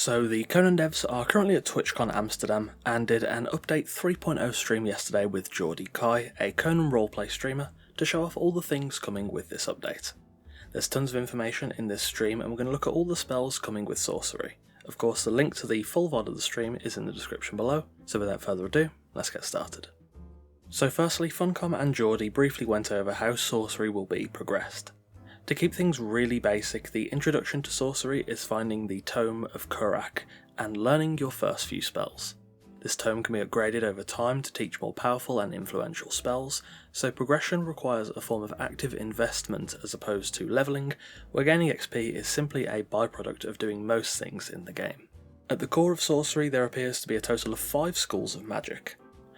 So the Conan devs are currently at Twitchcon Amsterdam and did an update 3.0 stream yesterday with JordeeKai, a Conan roleplay streamer, to show off all the things coming with this update. There's tons of information in this stream and we're going to look at all the spells coming with sorcery. Of course, the link to the full VOD of the stream is in the description below, so without further ado, let's get started. So firstly, Funcom and Jordee briefly went over how sorcery will be progressed. To keep things really basic, the introduction to sorcery is finding the Tome of Kurak and learning your first few spells. This tome can be upgraded over time to teach more powerful and influential spells, so progression requires a form of active investment as opposed to levelling, where gaining XP is simply a byproduct of doing most things in the game. At the core of sorcery there appears to be a total of 5 schools of magic.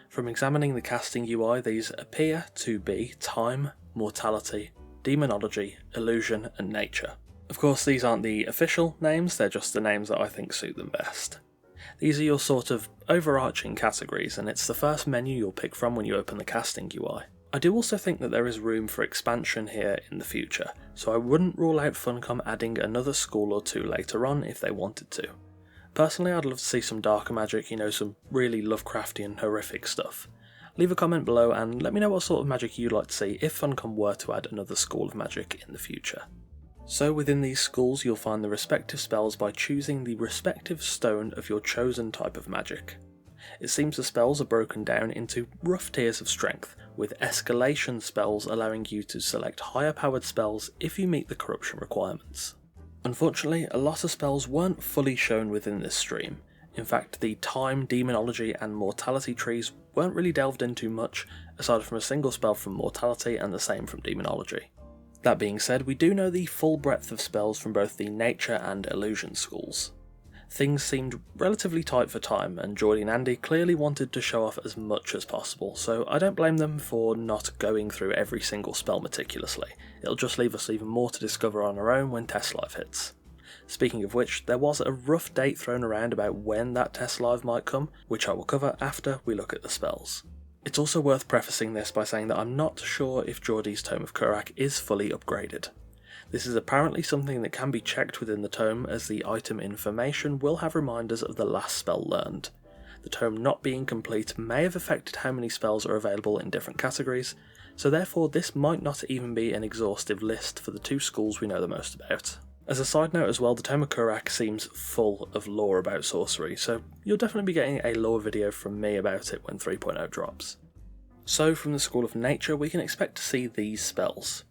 From examining the casting UI, these appear to be Time, Mortality, Demonology, Illusion and Nature. Of course these aren't the official names, they're just the names that I think suit them best. These are your sort of overarching categories and it's the first menu you'll pick from when you open the casting UI. I do also think that there is room for expansion here in the future, so I wouldn't rule out Funcom adding another school or two later on if they wanted to. Personally I'd love to see some darker magic, some really Lovecraftian horrific stuff. Leave a comment below and let me know what sort of magic you'd like to see if Funcom were to add another school of magic in the future. So within these schools you'll find the respective spells by choosing the respective stone of your chosen type of magic. It seems the spells are broken down into rough tiers of strength, with escalation spells allowing you to select higher powered spells if you meet the corruption requirements. Unfortunately, a lot of spells weren't fully shown within this stream. In fact, the Time, Demonology and Mortality trees weren't really delved into much, aside from a single spell from Mortality and the same from Demonology. That being said, we do know the full breadth of spells from both the Nature and Illusion schools. Things seemed relatively tight for time, and Jordee and Andy clearly wanted to show off as much as possible, so I don't blame them for not going through every single spell meticulously. It'll just leave us even more to discover on our own when TestLive hits. Speaking of which, there was a rough date thrown around about when that TestLive might come, which I will cover after we look at the spells. It's also worth prefacing this by saying that I'm not sure if Jordee's Tome of Kurak is fully upgraded. This is apparently something that can be checked within the tome, as the item information will have reminders of the last spell learned. The tome not being complete may have affected how many spells are available in different categories, so therefore this might not even be an exhaustive list for the 2 schools we know the most about. As a side note as well, the Tome of Kurak seems full of lore about sorcery, so you'll definitely be getting a lore video from me about it when 3.0 drops. So from the School of Nature we can expect to see these spells.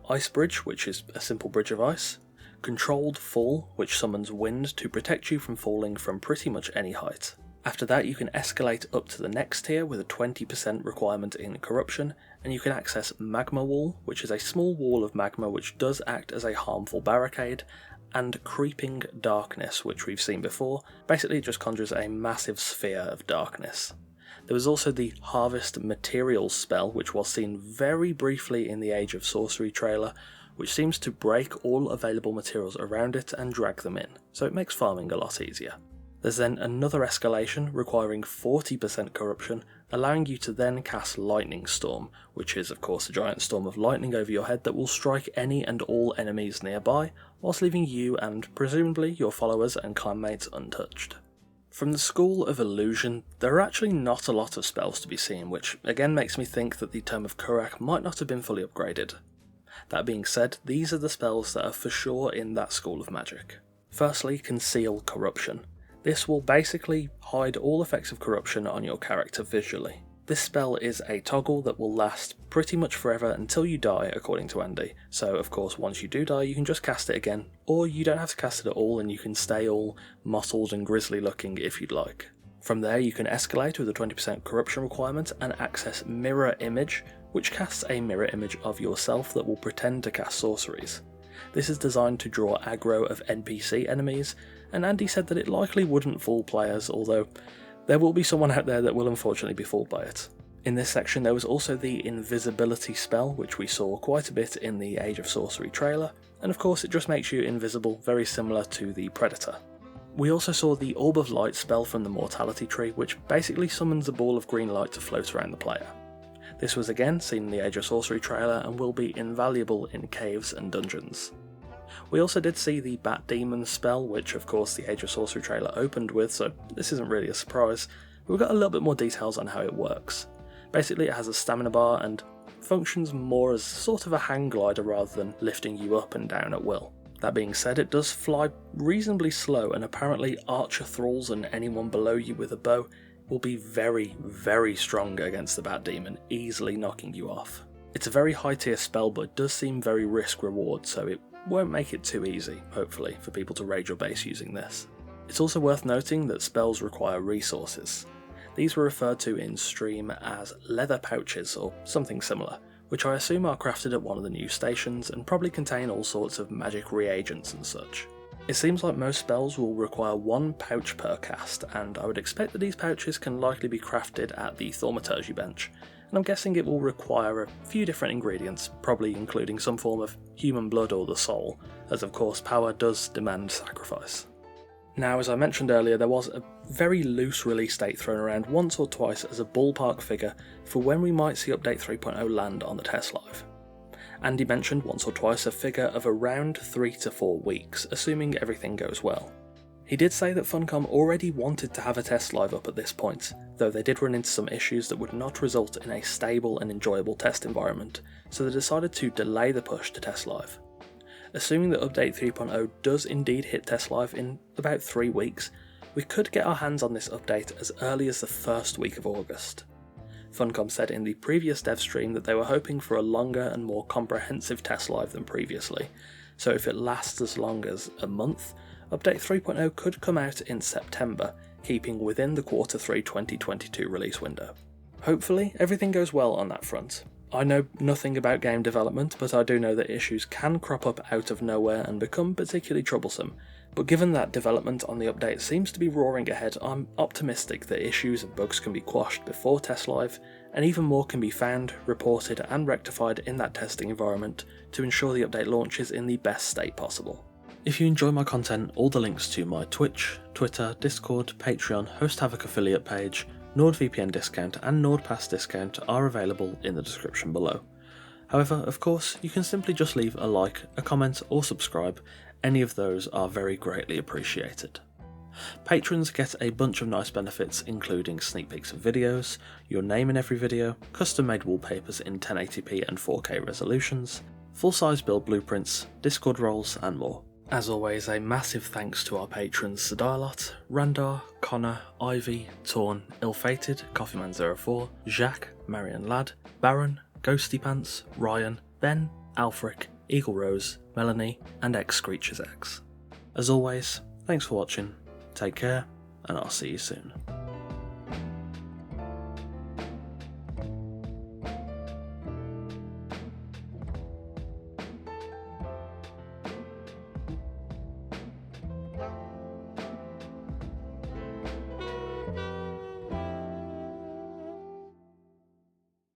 Ice Bridge, which is a simple bridge of ice. Controlled Fall, which summons wind to protect you from falling from pretty much any height. After that you can escalate up to the next tier with a 20% requirement in corruption, and you can access Magma Wall, which is a small wall of magma which does act as a harmful barricade, and Creeping Darkness, which we've seen before. Basically it just conjures a massive sphere of darkness. There was also the Harvest Materials spell, which was seen very briefly in the Age of Sorcery trailer, which seems to break all available materials around it and drag them in, so it makes farming a lot easier. There's then another escalation requiring 40% corruption, allowing you to then cast Lightning Storm, which is of course a giant storm of lightning over your head that will strike any and all enemies nearby, whilst leaving you and presumably your followers and clanmates untouched. From the School of Illusion, there are actually not a lot of spells to be seen, which again makes me think that the Tome of Kurak might not have been fully upgraded. That being said, these are the spells that are for sure in that school of magic. Firstly, Conceal Corruption. This will basically hide all effects of corruption on your character visually. This spell is a toggle that will last pretty much forever until you die, according to Andy, so of course once you do die you can just cast it again, or you don't have to cast it at all and you can stay all mottled and grisly looking if you'd like. From there you can escalate with a 20% corruption requirement and access Mirror Image, which casts a mirror image of yourself that will pretend to cast sorceries. This is designed to draw aggro of NPC enemies, and Andy said that it likely wouldn't fool players, although there will be someone out there that will unfortunately be fooled by it. In this section there was also the Invisibility spell, which we saw quite a bit in the Age of Sorcery trailer, and of course it just makes you invisible, very similar to the Predator. We also saw the Orb of Light spell from the Mortality tree, which basically summons a ball of green light to float around the player. This was again seen in the Age of Sorcery trailer and will be invaluable in caves and dungeons. We also did see the Bat Demon spell, which of course the Age of Sorcery trailer opened with, so this isn't really a surprise, but we've got a little bit more details on how it works. Basically it has a stamina bar and functions more as sort of a hang glider rather than lifting you up and down at will. That being said, it does fly reasonably slow, and apparently archer thralls and anyone below you with a bow will be very, very strong against the Bat Demon, easily knocking you off. It's a very high tier spell, but it does seem very risk reward, so it won't make it too easy, hopefully, for people to raid your base using this. It's also worth noting that spells require resources. These were referred to in stream as leather pouches or something similar, which I assume are crafted at one of the new stations and probably contain all sorts of magic reagents and such. It seems like most spells will require one pouch per cast, and I would expect that these pouches can likely be crafted at the thaumaturgy bench, and I'm guessing it will require a few different ingredients, probably including some form of human blood or the soul, as of course power does demand sacrifice. Now, as I mentioned earlier, there was a very loose release date thrown around once or twice as a ballpark figure for when we might see Update 3.0 land on the TestLive. Andy mentioned once or twice a figure of around 3 to 4 weeks, assuming everything goes well. He did say that Funcom already wanted to have a TestLive up at this point, though they did run into some issues that would not result in a stable and enjoyable test environment, so they decided to delay the push to TestLive. Assuming that Update 3.0 does indeed hit TestLive in about 3 weeks, we could get our hands on this update as early as the first week of August. Funcom said in the previous dev stream that they were hoping for a longer and more comprehensive TestLive than previously, so if it lasts as long as a month, Update 3.0 could come out in September, keeping within the Q3 2022 release window. Hopefully everything goes well on that front. I know nothing about game development, but I do know that issues can crop up out of nowhere and become particularly troublesome, but given that development on the update seems to be roaring ahead, I'm optimistic that issues and bugs can be quashed before TestLive, and even more can be found, reported and rectified in that testing environment to ensure the update launches in the best state possible. If you enjoy my content, all the links to my Twitch, Twitter, Discord, Patreon, Host Havoc affiliate page, NordVPN discount and NordPass discount are available in the description below. However, of course, you can simply just leave a like, a comment or subscribe. Any of those are very greatly appreciated. Patrons get a bunch of nice benefits, including sneak peeks of videos, your name in every video, custom made wallpapers in 1080p and 4K resolutions, full-size build blueprints, Discord roles and more. As always, a massive thanks to our patrons Sedilot, Randar, Connor, Ivy, Torn, Ill-Fated, Coffeeman04, Jacques, Marion Ladd, Baron, Ghosty Pants, Ryan, Ben, Alfric, Eagle Rose, Melanie, and X-Screechers X. As always, thanks for watching, take care, and I'll see you soon.